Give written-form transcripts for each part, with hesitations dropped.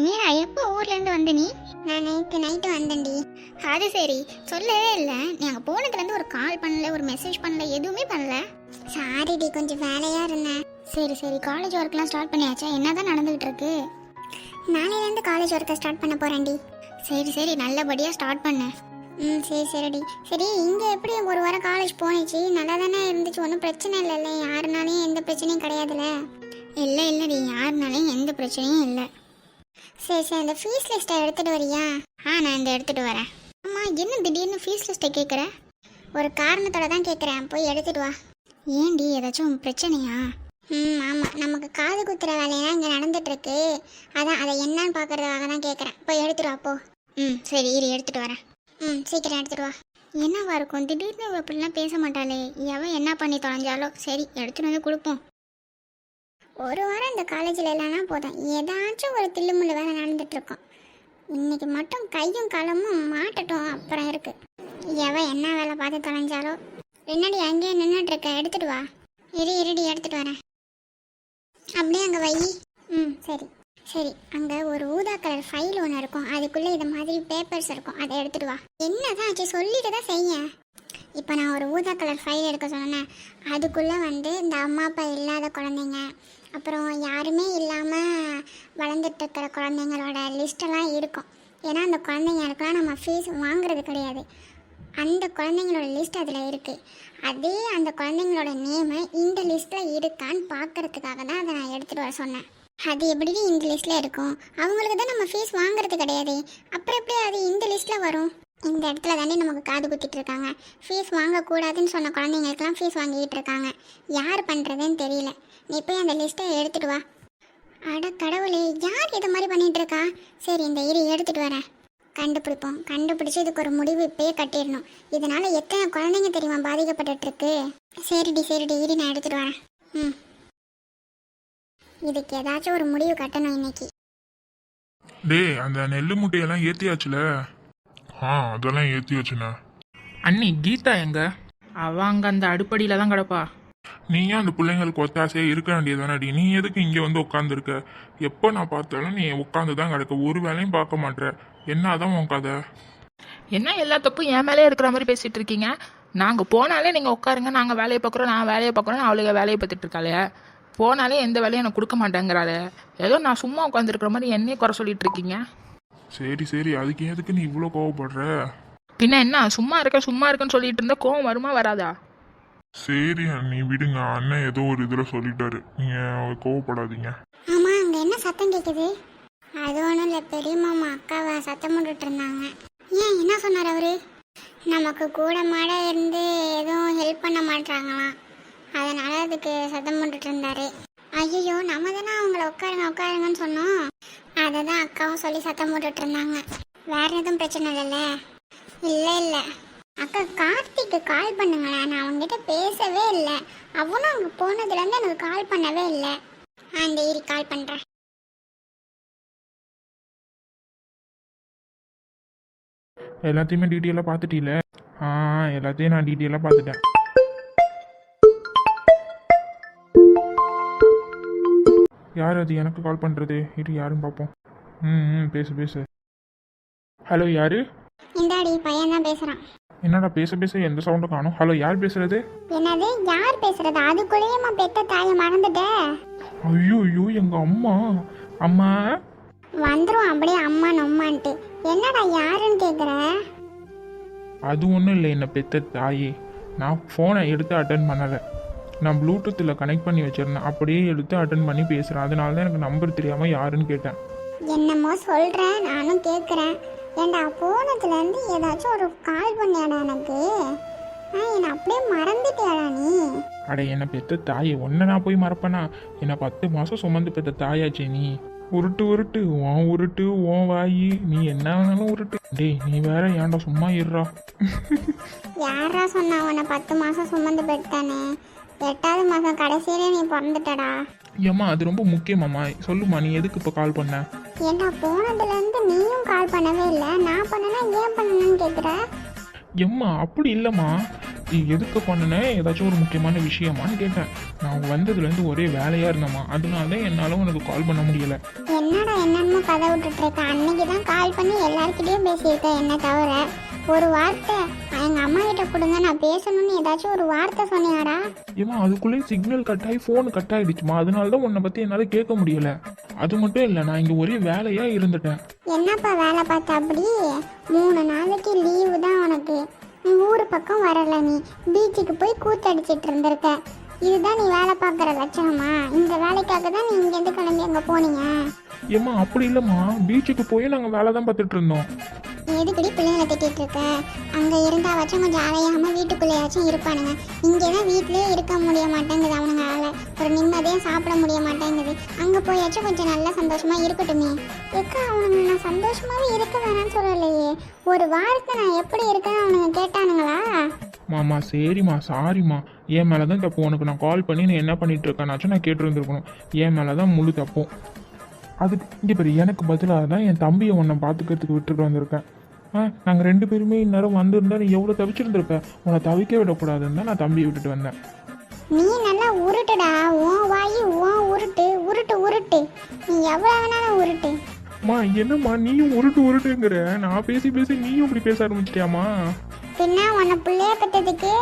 மீரா, எப்போ ஊர்லேருந்து வந்த நீ? நான் நேற்று நைட்டு வந்தேன்டி. அது சரி, சொல்லவே இல்லை. நீ அங்கே போனதுலேருந்து ஒரு கால் பண்ணல, ஒரு மெசேஜ் பண்ணல, எதுவுமே பண்ணல. சாரிடி, கொஞ்சம் வேலையாக இருந்தேன். சரி சரி, காலேஜ் ஒர்க்லாம் ஸ்டார்ட் பண்ணியாச்சா? என்ன தான் நடந்துகிட்டு இருக்கு? நாளையிலேருந்து காலேஜ் ஒர்க்கை ஸ்டார்ட் பண்ண போகிறேன்டி. சரி சரி, நல்லபடியாக ஸ்டார்ட் பண்ண. சரி சரிடி. சரி, இங்கே எப்படி ஒரு வாரம் காலேஜ் போனிச்சு? நல்லா தானே இருந்துச்சு, ஒன்றும் பிரச்சனை இல்லைல்ல? யாருனாலையும் எந்த பிரச்சனையும் கிடையாதுல்ல? இல்லை இல்லைடி, யாருனாலையும் எந்த பிரச்சனையும் இல்லை. சரி சரி, அந்த ஃபீஸ் லிஸ்ட்டை எடுத்துகிட்டு வரியா? நான் இந்த எடுத்துகிட்டு வரேன். ஆமாம், என்ன திடீர்னு ஃபீஸ் லிஸ்ட்டை கேட்குற? ஒரு காரணத்தோட தான் கேட்குறேன், போய் எடுத்துகிட்டு வா. ஏண்டி, ஏதாச்சும் பிரச்சனையா? ஆமாம், நமக்கு காது குத்துற வேலையெல்லாம் இங்கே நடந்துட்டுருக்கு. அதான் அதை என்னன்னு பார்க்குறதுக்காக தான் கேட்குறேன். போய் எடுத்துகிட்டு வா போ. சரி இரு, எடுத்துகிட்டு வரேன். சீக்கிரம் எடுத்துகிட்டு வா. என்னவா இருக்கும், திடீர்னு இவ அப்படிலாம் பேச மாட்டாளே, எவன் என்ன பண்ணி தொலைஞ்சாலோ. சரி, எடுத்துகிட்டு வந்து கொடுப்போம். ஒரு வாரம் இந்த காலேஜில் இல்லைன்னா போதும், ஏதாச்சும் ஒரு தில்லுமுள்ளு வேலை நடந்துட்டுருக்கோம். இன்னைக்கு மட்டும் கையும் களமும் மாட்டட்டும், அப்புறம் இருக்கு. எவன் என்ன வேலை பார்த்து தொலைஞ்சாலோ. என்னடி அங்கேயே நின்றுட்டு இருக்க, எடுத்துட்டு வா. இருடி, எடுத்துட்டு வரேன். அப்படியே அங்கே வை. சரி சரி, அங்கே ஒரு ஊதா கலர் ஃபைல் ஒன்று இருக்கும், அதுக்குள்ளே இது மாதிரி பேப்பர்ஸ் இருக்கும், அதை எடுத்துட்டு வா. என்னதான் ஆச்சு, சொல்லிட்டு தான் செய்ய. இப்போ நான் ஒரு ஊதா கலர் ஃபைல் எடுக்க சொன்னேன். அதுக்குள்ளே இந்த அம்மா அப்பா இல்லாத குழந்தைங்க, அப்புறம் யாருமே இல்லாமல் வளர்ந்துட்டு இருக்கிற குழந்தைங்களோட லிஸ்ட்டெல்லாம் இருக்கும். ஏன்னா அந்த குழந்தைங்களுக்கெல்லாம் நம்ம ஃபீஸ் வாங்குறது கிடையாது. அந்த குழந்தைங்களோட லிஸ்ட் அதில் இருக்குது. அதே அந்த குழந்தைங்களோட நேமை இந்த லிஸ்ட்டில் இருக்கான்னு பார்க்கறதுக்காக தான் அதை நான் எடுத்துகிட்டு வர சொன்னேன். அது எப்படி இந்த லிஸ்ட்டில் இருக்கும்? அவங்களுக்கு தான் நம்ம ஃபீஸ் வாங்குறது கிடையாது, அப்புறம் எப்படி அது இந்த லிஸ்ட்டில் வரும்? இந்த இடத்துல தானே நமக்கு காது குத்திட்டு இருக்காங்க. ஃபீஸ் வாங்கக்கூடாதுன்னு சொன்ன குழந்தைங்களுக்கெல்லாம் ஃபீஸ் வாங்கிட்டு இருக்காங்க. யார் பண்ணுறதுன்னு தெரியல. நீ போய் அந்த லிஸ்ட்டை எடுத்துகிட்டு வா. அட கடவுளே, யார் இதை மாதிரி பண்ணிகிட்டு இருக்கா? சரி, இந்த எடுத்துகிட்டு வரேன். கண்டுபிடிப்போம். கண்டுபிடிச்சி இதுக்கு ஒரு முடிவு இப்பயே கட்டிடணும். இதனால் எத்தனை குழந்தைங்க தெரியுமா பாதிக்கப்பட்டுருக்கு? சரிடி இரு, நான் எடுத்துகிட்டு வரேன். இதுக்கு ஏதாச்சும் ஒரு முடிவு கட்டணும் இன்னைக்கு. டேய், அந்த நெல்லு முட்டையெல்லாம் ஏற்றியாச்சுல? அதெல்லாம் ஏற்றியாச்சுண்ணா. அண்ணி, கீதா எங்க? அவ அங்க அந்த அடுப்படியில தான் கிடப்பா. நீ ஏன் அந்த பிள்ளைங்களுக்கு ஒத்தாசையே இருக்க வேண்டியதானடி? நீ எதுக்கு இங்கே உட்காந்துருக்க? எப்போ நான் பார்த்தாலும் நீ உட்காந்து தான் கிடக்க, ஒரு வேலையும் பார்க்க மாட்டேற. என்னதான் உன் கதை? என்ன எல்லா தப்பும் என் மேலே இருக்கிற மாதிரி பேசிட்டு இருக்கீங்க? நாங்க போனாலே நீங்க உட்காருங்க, நாங்க வேலையை பார்க்குறோம், நான் வேலையை பார்க்குறோம், அவளுக்கு வேலையை பார்த்துட்டு இருக்காளே. போனாலே எந்த வேலையும் எனக்கு கொடுக்க மாட்டேங்கிறாளே. ஏதோ நான் சும்மா உட்காந்துருக்கிற மாதிரி என்னையே குறை சொல்லிட்டு இருக்கீங்க. சரி, அதுக்கு எதுக்கு நீ இவ்வளோ கோவப்படுற? பின்ன என்ன, சும்மா இருக்கேன்னு சொல்லிட்டு இருந்தா கோவம் வருமா வராதா? சரி, நீ விடுங்க. அண்ணன் ஏதோ ஒரு இதில் சொல்லிட்டாரு, நீங்கள் கோவப்படாதீங்க. ஆமாம், அங்கே என்ன சத்தம் கேட்குது? அது ஒன்றும் இல்லை, பெரிய மாமா அக்காவை சத்தம் போட்டுட்டு இருந்தாங்க. ஏன், என்ன சொன்னார் அவரு? நமக்கு கூட மாட இருந்து எதுவும் ஹெல்ப் பண்ண மாட்டாங்களாம், அதனால அதுக்கு சத்தம் போட்டுட்டு இருந்தாரு. ஐயோ, நம்ம தானே அவங்கள உட்காருங்கன்னு சொன்னோம். அதை தான் அக்காவும் சொல்லி சத்தம் போட்டுட்டு இருந்தாங்க. வேற எதுவும் பிரச்சனை இல்லைல்ல? இல்லை அக்கா, கார்த்திக்கு கால் பண்ணுங்களேன். நான் அவங்ககிட்ட பேசவே இல்லை. அவனும் அங்கே போனதுலேருந்து எனக்கு கால் பண்ணவே இல்லை. அந்த கால் பண்ணுறேன். எல்லாத்தையுமே டீட்டெயிலாக பார்த்துட்டீல? எல்லாத்தையும் நான் டீட்டெயிலாக பார்த்துட்டேன். யார் அது எனக்கு கால் பண்ணுறது? இது யாருன்னு பார்ப்போம். பேசு. ஹலோ, யாரு? இந்தாடி, பையன் தான் பேசுகிறான். என்னடா பேச எந்த சவுண்டும் காணும். ஹலோ, யார் பேசுறது? என்னது, யார் பேசுறது? அதுக்குள்ளேயுமா பெத்த தாயை மறந்துட்ட? ஐயோ, எங்க அம்மா வந்துரும் அப்படியே அம்மா நொம்மான்ட்டு. என்னடா யாருன்னு கேட்குற? அது ஒன்றும் இல்லை, என்னை பெத்த தாயே. நான் ஃபோனை எடுத்து அட்டன் பண்ணலை. நான் ப்ளூடூத்தில் கனெக்ட் பண்ணி வச்சிருந்தேன், அப்படியே எடுத்து அட்டன் பண்ணி பேசுகிறேன். அதனால தான் எனக்கு நம்பர் தெரியாமல் யாருன்னு கேட்டேன். என்னமோ சொல்கிறேன், நானும் கேட்குறேன். ஏண்டா, போனதுலேருந்து ஏதாச்சும் ஒரு கால் பண்ணியாடா எனக்கு? என்னை அப்படியே மறந்துட்டியாடா நீ? அட, என்னை பெத்த தாயே, ஒன்றை நான் போய் மறப்பேனா? என்னை 10 மாதம் சுமந்து பெத்த தாயாச்சே நீ. உருட்டு உன் வாயி, நீ என்ன வேணாலும் உருட்டு. டேய், நீ வேற ஏன்டா சும்மா இருறா. யாரா சொன்னா உன்னை 10 மாதம் சுமந்து பெற்றானே? 8வது மாதம் கடைசியிலே நீ பிறந்துட்டடா. ஏம்மா, அது ரொம்ப முக்கியமாம்மா. சொல்லுமா, நீ எதுக்கு இப்போ கால் பண்ண? ஏண்டா, போனதுலேருந்து நீயும் கால் பண்ணவே இல்லை. நான் பண்ணனா ஏன் பண்ணணும்னு கேட்குற? எம்மா, அப்படி இல்லைம்மா. நீ எதுக்கு பண்ணுனேன், ஏதாச்சும் ஒரு முக்கியமான விஷயமான்னு கேட்டேன். நான் வந்ததுலேருந்து ஒரே வேலையாக இருந்தேம்மா, அதனால தான் என்னால் உனக்கு கால் பண்ண முடியலை. என்னடா என்னென்னமோ என்னமோ கதை விட்டுட்டு இருக்க. அன்னைக்கு தான் கால் பண்ணி எல்லாருக்கிட்டையும் பேசியிருக்கேன் என்ன தவிர. ஒரு வார்த்தை எங்கள் அம்மா கிட்ட கொடுங்க நான் பேசணும்னு ஏதாச்சும் ஒரு வார்த்தை சொன்னியாடா? ஏமா அதுக்குள்ளேயே சிக்னல் கட் ஆகி ஃபோன் கட் ஆகிடுச்சுமா, அதனால தான் உன்னை பற்றி என்னால் கேட்க முடியல. அது மட்டும் இல்லை, நான் இங்கே ஒரே வேலையாக இருந்துட்டேன். என்னப்பா வேலை பார்த்த அப்படி? 3 நாளைக்கு லீவு தான் உனக்கு. நீ ஊர் பக்கம் வரல, நீ பீச்சுக்கு போய் கூத்தடிச்சிட்டு இருந்திருக்க. இதுதான் நீ வேலை பார்க்குற லட்சணமா? இந்த வேலைக்காக தான் நீ இங்கேருந்து கிளம்பி அங்கே போனீங்க? ஏம்மா அப்படி இல்லைம்மா, பீச்சுக்கு போய் நாங்கள் வேலை தான் பார்த்துட்டு இருந்தோம். நீ எதுக்கடி பிள்ளைங்களை திட்டிட்டு இருக்க? அங்கே இருந்தாவாச்சும் கொஞ்சம் அலையாமல் வீட்டுக்குள்ளேயாச்சும் இருப்பானுங்க. இங்கே தான் வீட்டிலே இருக்க முடிய மாட்டேங்குது அவனுங்களால. ஒரு நிம்மதியாக சாப்பிட முடிய மாட்டேங்குது. அங்கே போயாச்சும் கொஞ்சம் நல்லா சந்தோஷமாக இருக்கட்டுமே. எக்கா அவனுங்க நான் சந்தோஷமாகவே இருக்க வேணாம்னு சொல்லலையே. ஒரு வாரத்தை நான் எப்படி இருக்கேன்னு அவனுங்க கேட்டானுங்களா? மாமா சரிம்மா, சாரிம்மா, என் மேலே தான் தப்பு. உனக்கு நான் கால் பண்ணி நீ என்ன பண்ணிட்டு இருக்கேன்னாச்சும் நான் கேட்டுருந்துருக்கணும். என் மேலே தான் முழு தப்பும். அதுக்கு இங்கே பேர் எனக்கு பதிலாக தான் என் தம்பியை உன்னை பார்த்துக்கிறதுக்கு விட்டுட்டு வந்திருக்கேன். நாங்கள் 2 பேருமே இந்நேரம் வந்திருந்தா நீ எவ்வளோ தவிச்சிருந்துருப்ப. உன்னை தவிக்க விடக்கூடாதுன்னு தான் நான் தம்பியை விட்டுட்டு வந்தேன். நீ நல்லா உருட்டுடா. உன் வாயி உன் உருட்டு உருட்டு உருட்டு. நீ எவ்வளோ வேணாலும் உருட்டு. அம்மா என்னம்மா நீயும் உருட்டுங்கிற? நான் பேசி நீயும் இப்படி பேச ஆரம்பிச்சிட்டியாம்மா? பின்ன உன்னை பிள்ளைய பெற்றதுக்கு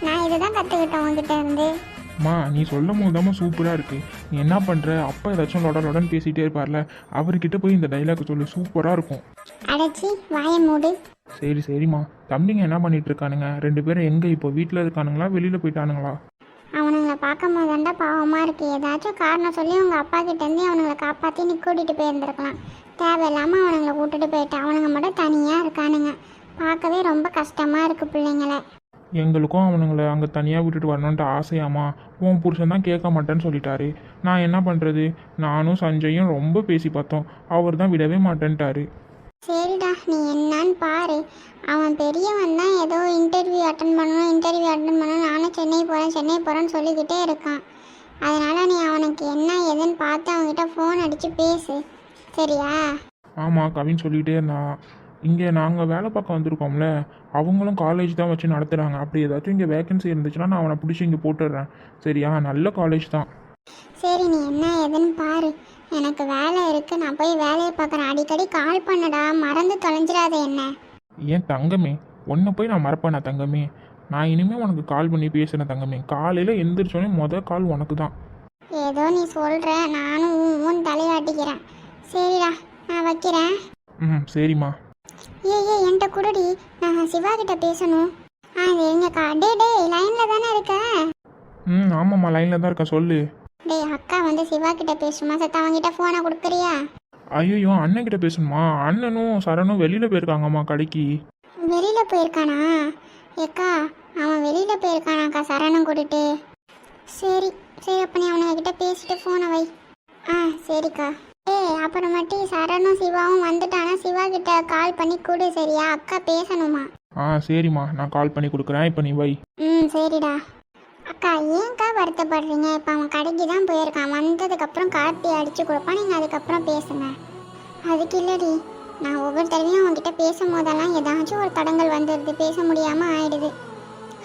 நான் இதை தான் கற்றுக்கிட்டேன் உங்ககிட்ட இருந்து. அம்மா நீ சொல்லும் போதாம்மா சூப்பராக இருக்குது. நீ என்ன பண்ணுற? அப்பா ஏதாச்சும் லொடன்னு பேசிகிட்டே இருப்பார்ல, அவர்கிட்ட போய் இந்த டைலாக் சொல்லு, சூப்பராக இருக்கும். அடைச்சி வாயை மூடு. சரிம்மா. தம்பிங்க என்ன பண்ணிட்டு இருக்கானுங்க? 2 பேரும் எங்கே இப்போ? வீட்டில் இருக்கானுங்களா வெளியில் போயிட்டானுங்களா? அவனுங்களை பார்க்கும் போதாண்டா பாவமாக இருக்குது. ஏதாச்சும் காரணம் சொல்லி உங்கள் அப்பா கிட்டேருந்து அவனுங்களை காப்பாற்றி நீ கூட்டிகிட்டு போயிருந்துருக்கலாம். தேவையில்லாமல் அவனுங்களை கூட்டிகிட்டு போயிட்டான். அவனுங்க மட்டும் தனியாக இருக்கானுங்க. பார்க்கவே ரொம்ப கஷ்டமாக இருக்குது பிள்ளைங்களை. எங்களுக்கும் அவனுங்களை அங்கே தனியாக விட்டுட்டு வரணுன்ட்டு ஆசையாமா. உன் புருஷன் தான் கேட்க மாட்டேன்னு சொல்லிட்டாரு. நான் என்ன பண்ணுறது? நானும் சஞ்சயும் ரொம்ப பேசி பார்த்தோம், அவர் தான் விடவே மாட்டேன்ட்டாரு. சரிடா நீ என்னன்னு பாரு. அவன் பெரியவன் தான் ஏதோ இன்டர்வியூ அட்டன் பண்ணணும் நானும் சென்னை போகிறேன்னு சொல்லிக்கிட்டே இருக்கான். அதனால் நீ அவனுக்கு என்ன ஏதுன்னு பார்த்து அவன்கிட்ட ஃபோன் அடித்து பேசு, சரியா? ஆமாம், கவின் சொல்லிகிட்டே இருந்தான். இங்கே நாங்கள் வேலை பார்க்க வந்திருக்கோம்ல, அவங்களும் காலேஜ் தான் வச்சு நடத்துகிறாங்க. அப்படி ஏதாச்சும் இங்கே வேகன்சி இருந்துச்சுன்னா நான் அவனை பிடிச்சி இங்கே போட்டுடுறேன், சரியா? நல்ல காலேஜ் தான். சரி நீ என்ன ஏதுன்னு பாரு. எனக்கு வேலை இருக்குது, நான் போய் வேலையை பார்க்குறேன். அடிக்கடி கால் பண்ணடா, மறந்து தொலைஞ்சிடாத என்ன. ஏன் தங்கமே, உன்னை போய் நான் மறப்பேனா தங்கமே? நான் இனிமேல் உனக்கு கால் பண்ணி பேசுகிறேன் தங்கமே. காலையில் எந்திரிச்சோடனே மொதல் கால் உனக்கு தான். ஏதோ நீ சொல்கிற, நானும் உன் தலையாட்டிக்கிறேன். சரிடா நான் வைக்கிறேன். சரிம்மா. ஏய் என்கிட்ட கூடடி, நான் சிவா கிட்ட பேசணும். அது எங்கக்கா? டே லைனில் தானே இருக்க? ஆமாம்மா, லைனில் தான் இருக்கேன், சொல்லு. டேய் அக்கா வந்து சிவா கிட்ட பேசுமா? சத்த அவங்கிட்ட ஃபோனை கொடுக்குறியா? ஐயோ, அண்ணன் கிட்ட பேசணுமா? அண்ணனும் சரணும் வெளியில் போயிருக்காங்கம்மா கடைக்கு. வெளியில் போயிருக்கானா? ஏக்கா அவன் வெளியில் போயிருக்கானாக்கா சரணம் கூட்டிட்டு. சரி அப்போ நீ அவனுக்கிட்ட பேசிட்டு ஃபோனை வை. சரிக்கா. அப்புறமாட்டி சரணும் சிவாவும் வந்துட்டானா சிவா கிட்ட கால் பண்ணி கொடு, சரியா? அக்கா பேசணுமா? சரிம்மா, நான் கால் பண்ணி கொடுக்குறேன், இப்போ நீ வை. சரிடா. அக்கா ஏன்க்கா வருத்தப்படுறீங்க? இப்போ அவன் கடைக்கு தான் போயிருக்கான். வந்ததுக்கப்புறம் காப்பி அடித்து கொடுப்பான், நீங்கள் அதுக்கப்புறம் பேசுங்க. அதுக்கு இல்லடி, நான் ஒவ்வொரு தடவையும் அவன்கிட்ட பேசும் போதெல்லாம் ஏதாச்சும் ஒரு தடங்கள் வந்துடுது, பேச முடியாமல் ஆயிடுது.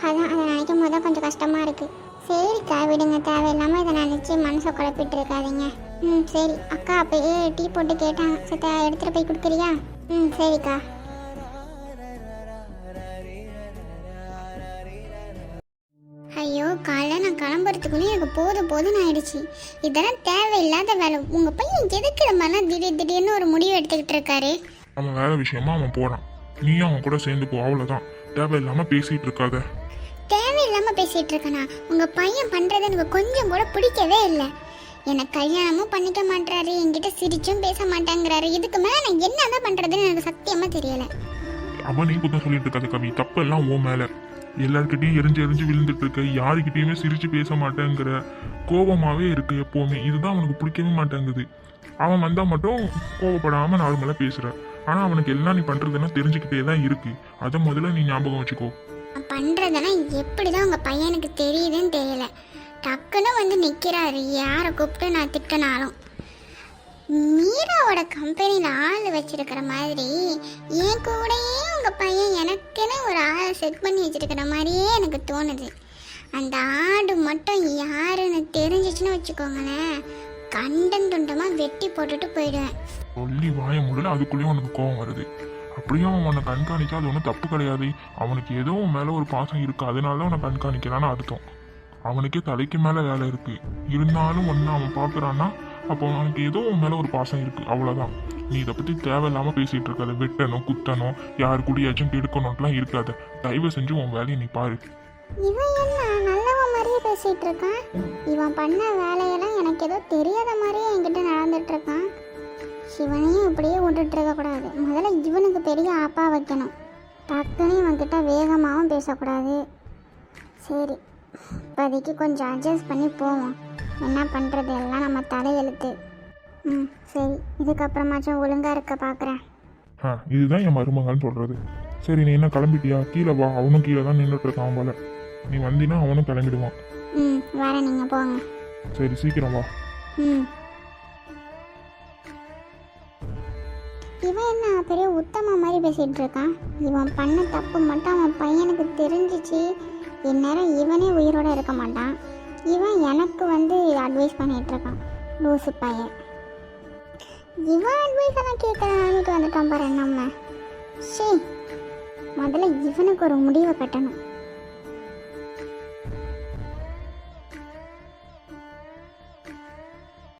அதான் அதை நினைக்கும் போது தான் கொஞ்சம் கஷ்டமாக இருக்குது. சரிக்கா விடுங்க, தேவையில்லாமல் இதை நினச்சி மனசை குழப்பிட்டு இருக்காதீங்க. சரி அக்கா அப்பயே டீ போட்டு கேட்டாங்க, சத்த எடுத்துகிட்டு போய் கொடுக்குறியா? சரிக்கா. ஐயோ காலைல நான் கிளம்புறதுக்குள்ளே எனக்கு போதும்னு ஆயிடுச்சு. இதெல்லாம் தேவையில்லாத வேலை. உங்கள் பையன் எதுக்கு இந்த மாதிரிலாம் திடீர்னு ஒரு முடிவு எடுத்துக்கிட்டு இருக்காரு? அவன் வேலை விஷயமா அவன் போறான், நீயும் அவன் கூட சேர்ந்து போ, அவ்வளோதான். தேவையில்லாமல் பேசிகிட்டு இருக்காத. தேவையில்லாமல் பேசிகிட்டு இருக்கேனா? உங்கள் பையன் பண்ணுறது எனக்கு கொஞ்சம் கூட பிடிக்கவே இல்லை. எனக்கு கல்யாணமும் பண்ணிக்க மாட்டாரு, என்கிட்ட சிரிச்சும் பேச மாட்டேங்கிறாரு. இதுக்கு மேலே நான் என்னதான் பண்ணுறதுன்னு எனக்கு சத்தியமாக தெரியலை. அவன் நீ குத்தம் சொல்லிட்டு இருக்காது கவி, தப்பெல்லாம் ஓ மேலே. எல்லாருக்கிட்டையும் எரிஞ்சு விழுந்துட்டு இருக்க, யாருக்கிட்டையுமே சிரிச்சு பேச மாட்டேங்கிற, கோபமாகவே இருக்கு எப்போவுமே. இதுதான் அவனுக்கு பிடிக்கவே மாட்டேங்குது. அவன் வந்தால் மட்டும் கோவப்படாமல் நார்மலாக பேசுகிற, ஆனால் அவனுக்கு எல்லாம் நீ பண்ணுறதுன்னா தெரிஞ்சுக்கிட்டே தான் இருக்கு. அதை முதல்ல நீ ஞாபகம் வச்சுக்கோ. நான் பண்ணுறதெல்லாம் எப்படி தான் உங்கள் பையனுக்கு தெரியுதுன்னு தெரியல. டக்குன்னு வந்து நிற்கிறாரு, யாரை கூப்பிட்டு நான் திட்டினாலும். மீராவோட கம்பெனியில் ஆள் வச்சிருக்கிற மாதிரி என் கூடயே உங்கள் பையன் எனக்குன்னு ஒரு ஆளை செட் பண்ணி வச்சிருக்கிற மாதிரியே எனக்கு தோணுது. அந்த ஆடு மட்டும் யாருன்னு தெரிஞ்சிச்சுன்னு வச்சுக்கோங்களேன், கண்டன் துண்டமாக வெட்டி போட்டுட்டு போயிடுவேன். சொல்லி வாய முடியல, அதுக்குள்ளேயும் உனக்கு கோவம் வருது. அப்படியே அவன் உன்னை கண்காணிச்சா அது ஒன்றும் தப்பு கிடையாது. அவனுக்கு ஏதோ உன் மேலே ஒரு பாசம் இருக்கு, அதனால தான் உன்னை கண்காணிக்கிறான்னு அர்த்தம். அவனுக்கே தலைக்கு மேலே வேலை இருக்கு, இருந்தாலும் ஒன்று அவன் பார்க்குறான்னா அப்போ அவனுக்கு ஏதோ உன் மேலே ஒரு பாசம் இருக்கு, அவ்வளோதான். நீ இதை பற்றி தேவையில்லாமல் பேசிகிட்டு இருக்காத. வெட்டணும் குத்தணும் யார் கூடியாச்சும் கெடுக்கணும்லாம் இருக்காத. தயவு செஞ்சு உன் வேலையை நீ பாரு. இவன் என்ன நல்லவன் மாதிரியே பேசிட்டு இருக்கான். இவன் பண்ண வேலையெல்லாம் எனக்கு ஏதோ தெரியாத மாதிரியே என்கிட்ட நடந்துட்டு இருக்கான். சிவனையும் இப்படியே விட்டுட்டு இருக்கக்கூடாது. முதல்ல இவனுக்கு பெரிய ஆப்பா வைக்கணும். டக்குன்னு இவன்கிட்ட வேகமாகவும் பேசக்கூடாது. சரி, இப்போதைக்கு கொஞ்சம் அட்ஜஸ்ட் பண்ணி போவோம். என்ன பண்ணுறது, எல்லாம் நம்ம தலையெழுத்து. சரி, இதுக்கப்புறமாச்சும் ஒழுங்காக இருக்க பார்க்குறேன். இதுதான் என் மருமகள்னு சொல்கிறது. சரி, நீ என்ன கிளம்பிட்டியா? கீழே வா, அவனும் கீழே தான் நின்றுட்டு இருக்கான் போல. நீ வந்தினா அவனும் கிளம்பிடுவான். வரேன், நீங்கள் போங்க. சரி, சீக்கிரம் வா. இவன் என்ன பெரிய உத்தம மாதிரி பேசிகிட்டு இருக்கான். இவன் பண்ண தப்பு மட்டும் அவன் பையனுக்கு தெரிஞ்சிச்சு, இந்நேரம் இவனே உயிரோடு இருக்க மாட்டான். இவன் எனக்கு அட்வைஸ் பண்ணிகிட்டு இருக்கான், லூசு பையன். இவன் அட்வைஸ் எல்லாம் கேட்குறான்ட்டு வந்துட்டான் பாரு நம்ம. சரி, முதல்ல இவனுக்கு ஒரு முடிவை கட்டணும்.